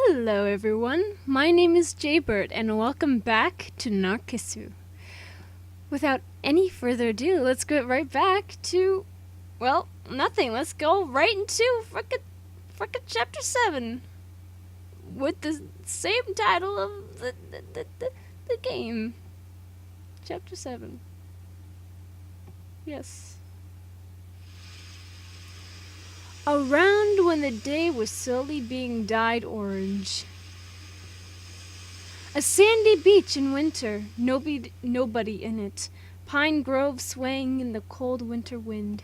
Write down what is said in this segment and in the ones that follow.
Hello everyone, my name is Jaybird and welcome back to Narcissu. Without any further ado, let's get right back to, well, nothing. Let's go right into frickin' chapter 7 with the same title of the game. Chapter 7. Yes. Around when the day was slowly being dyed orange. A sandy beach in winter, nobody in it, pine groves swaying in the cold winter wind.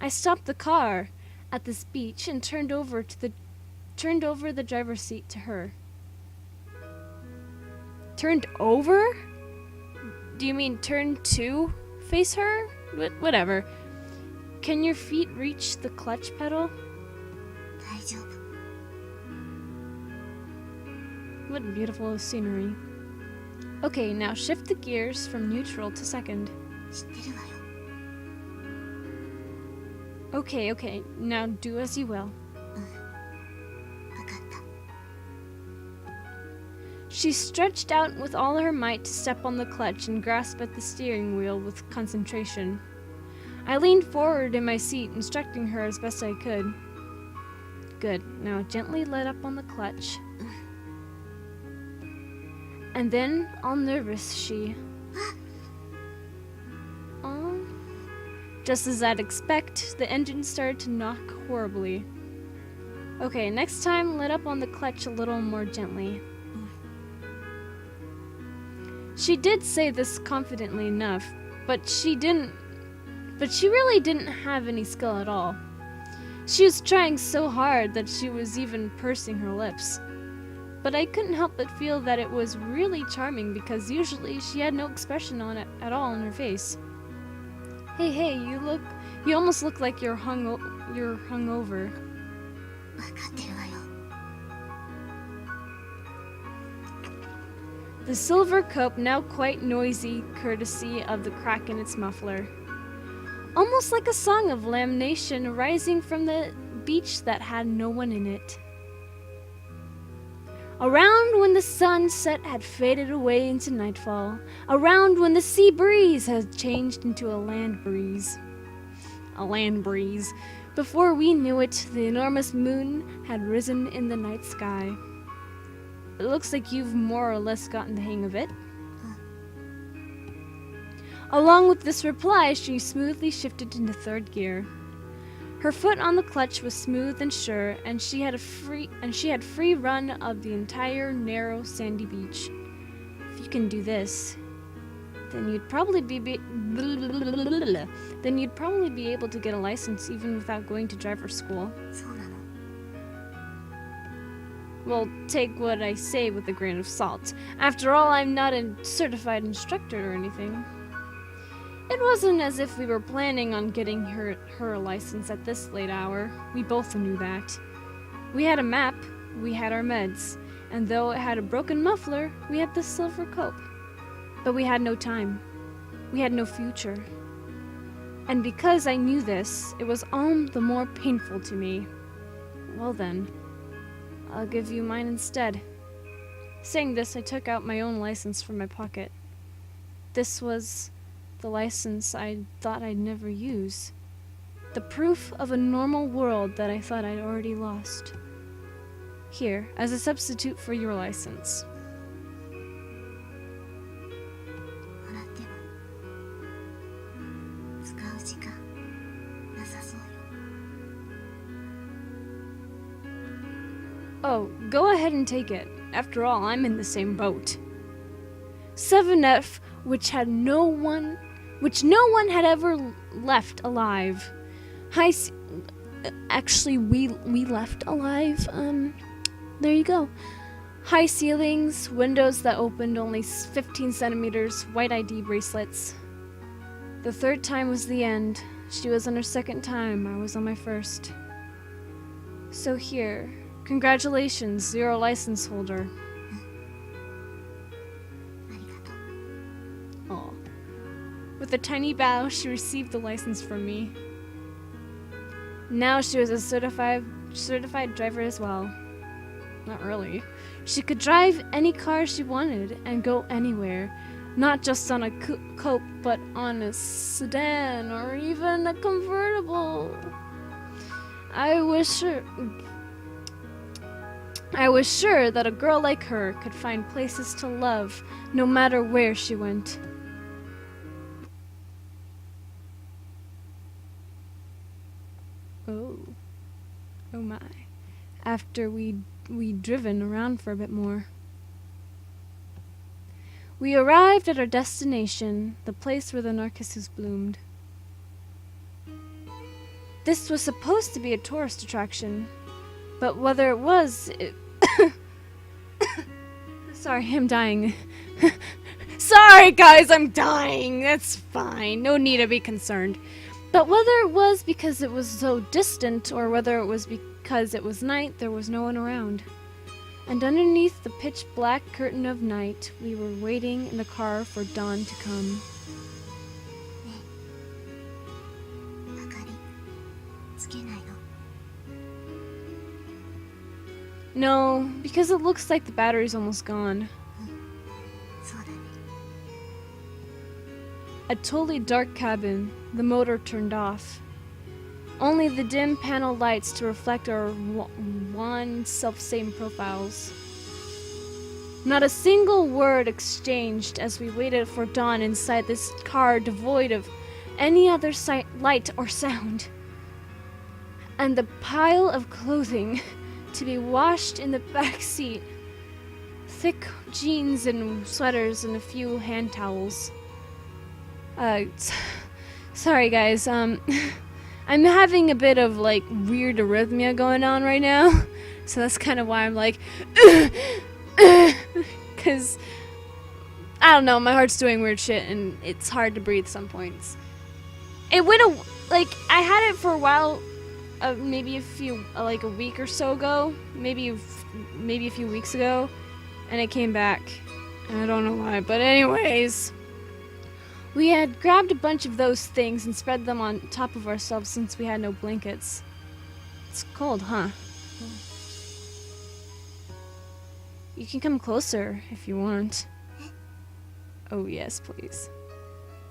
I stopped the car at this beach and turned over the driver's seat to her. Turned over? Do you mean turn to face her? Whatever. Can your feet reach the clutch pedal? 大丈夫。 What beautiful scenery. Okay, now shift the gears from neutral to second. 知ってるわよ。 Okay, now do as you will. わかった。 She stretched out with all her might to step on the clutch and grasp at the steering wheel with concentration. I leaned forward in my seat, instructing her as best I could. Good. Now gently let up on the clutch. And then, all nervous, she... Oh. Just as I'd expect, the engine started to knock horribly. Okay, next time, let up on the clutch a little more gently. She did say this confidently enough, but she really didn't have any skill at all. She was trying so hard that she was even pursing her lips. But I couldn't help but feel that it was really charming because usually she had no expression on it at all on her face. Hey, you almost look like you're hungover. わかってるわよ。 The silver cope now quite noisy courtesy of the crack in its muffler. Almost like a song of lamentation rising from the beach that had no one in it. Around when the sunset had faded away into nightfall. Around when the sea breeze had changed into a land breeze. A land breeze. Before we knew it, the enormous moon had risen in the night sky. It looks like you've more or less gotten the hang of it. Along with this reply, she smoothly shifted into third gear. Her foot on the clutch was smooth and sure, and she had free run of the entire narrow sandy beach. If you can do this, then you'd probably be able to get a license even without going to driver's school. そうなの。 Well, take what I say with a grain of salt. After all, I'm not a certified instructor or anything. It wasn't as if we were planning on getting her a license at this late hour. We both knew that. We had a map, we had our meds, and though it had a broken muffler, we had the silver cope. But we had no time. We had no future. And because I knew this, it was all the more painful to me. Well then, I'll give you mine instead. Saying this, I took out my own license from my pocket. This was the license I thought I'd never use. The proof of a normal world that I thought I'd already lost. Here, as a substitute for your license. もらっても使う時間なさそうよ。 Oh, go ahead and take it. After all, I'm in the same boat. 7F, which no one had ever left alive. Actually, we left alive. There you go. High ceilings, windows that opened only 15 centimeters, white ID bracelets. The third time was the end. She was on her second time, I was on my first. So here, congratulations, you're a license holder. ありがとう。 Aw. With a tiny bow, she received the license from me. Now she was a certified driver as well. Not really. She could drive any car she wanted and go anywhere. Not just on a coupe, but on a sedan or even a convertible. I was sure that a girl like her could find places to love no matter where she went. Oh my. After we'd driven around for a bit more. We arrived at our destination, the place where the Narcissus bloomed. This was supposed to be a tourist attraction, but whether it was... Sorry, I'm dying. Sorry, guys, I'm dying. That's fine. No need to be concerned. But whether it was because it was so distant, or whether it was because it was night, there was no one around. And underneath the pitch-black curtain of night, we were waiting in the car for dawn to come. 明かりつけないの？ No, because it looks like the battery's almost gone. そうだね。 A totally dark cabin, the motor turned off. Only the dim panel lights to reflect our wan, self-same profiles. Not a single word exchanged as we waited for dawn inside this car devoid of any other light or sound. And the pile of clothing to be washed in the back seat. Thick jeans and sweaters and a few hand towels. Sorry guys, I'm having a bit of like weird arrhythmia going on right now, so that's kind of why I'm like, cause I don't know, my heart's doing weird shit and it's hard to breathe some points. It went like I had it for a while, maybe a few like a week or so ago, maybe a few weeks ago, and it came back. I don't know why, but anyways. We had grabbed a bunch of those things and spread them on top of ourselves since we had no blankets. It's cold, huh? You can come closer if you want. Oh yes, please.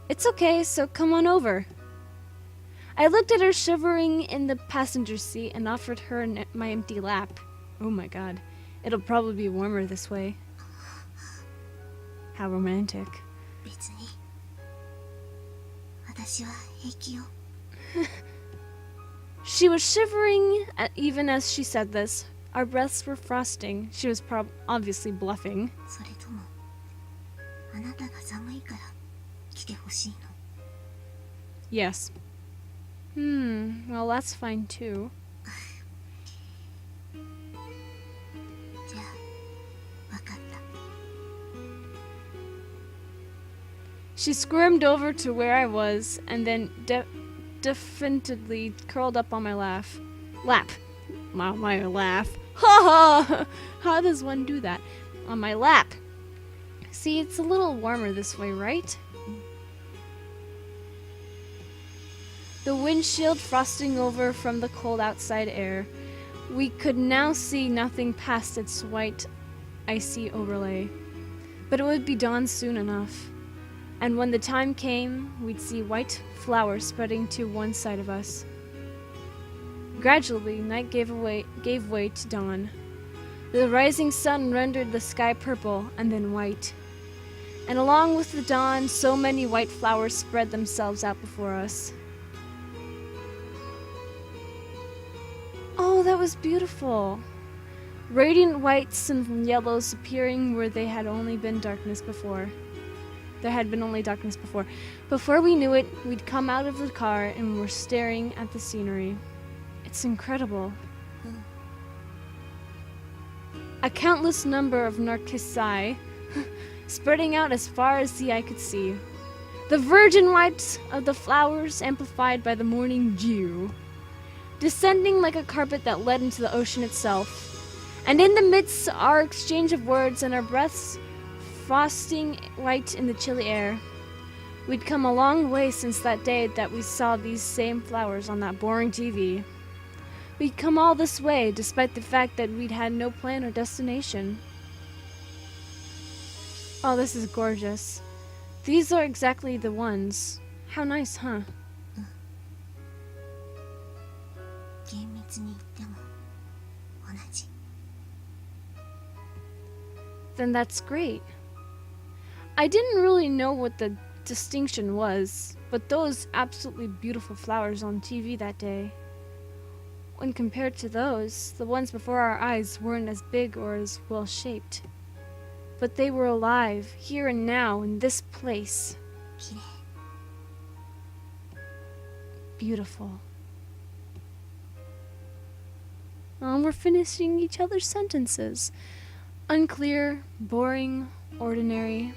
It's okay, so come on over. I looked at her shivering in the passenger seat and offered her my empty lap. Oh my god. It'll probably be warmer this way. How romantic. 別に私は平気よ。 She was shivering even as she said this. Our breaths were frosting. She was obviously bluffing. それともあなたが寒いから来てほしいの？ Yes. Well, that's fine too. じゃあわかった。 She squirmed over to where I was and then definitively curled up on my lap. My laugh. Ha ha! How does one do that? On my lap. See, it's a little warmer this way, right? The windshield frosting over from the cold outside air. We could now see nothing past its white, icy overlay. But it would be dawn soon enough. And when the time came, we'd see white flowers spreading to one side of us. Gradually, night gave way to dawn. The rising sun rendered the sky purple and then white. And along with the dawn, so many white flowers spread themselves out before us. Oh, that was beautiful. Radiant whites and yellows appearing where they had only been darkness before. There had been only darkness before. Before we knew it, we'd come out of the car and were staring at the scenery. It's incredible. A countless number of narcissi spreading out as far as the eye could see. The virgin white of the flowers amplified by the morning dew. Descending like a carpet that led into the ocean itself. And in the midst, our exchange of words and our breaths frosting white in the chilly air. We'd come a long way since that day that we saw these same flowers on that boring TV. We'd come all this way despite the fact that we'd had no plan or destination. Oh, this is gorgeous. These are exactly the ones. How nice, huh? 厳密に言っても同じ。 Then that's great. I didn't really know what the distinction was, but those absolutely beautiful flowers on TV that day, when compared to those, the ones before our eyes weren't as big or as well shaped. But they were alive, here and now, in this place. 綺麗。 Beautiful. Oh, we're finishing each other's sentences. Unclear, boring, ordinary,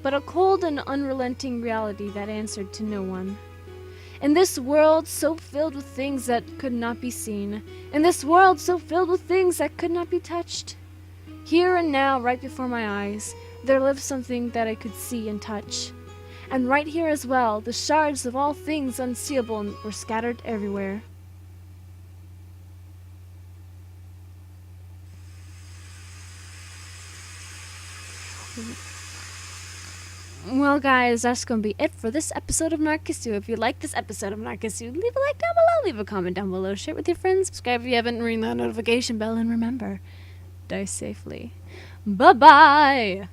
but a cold and unrelenting reality that answered to no one. In this world so filled with things that could not be seen, in this world so filled with things that could not be touched, here and now, right before my eyes, there lived something that I could see and touch. And right here as well, the shards of all things unseeable were scattered everywhere. Well, guys, that's going to be it for this episode of Narcissu. If you like this episode of Narcissu, leave a like down below, leave a comment down below, share it with your friends, subscribe if you haven't, ring that notification bell, and remember, die safely. Bye-bye!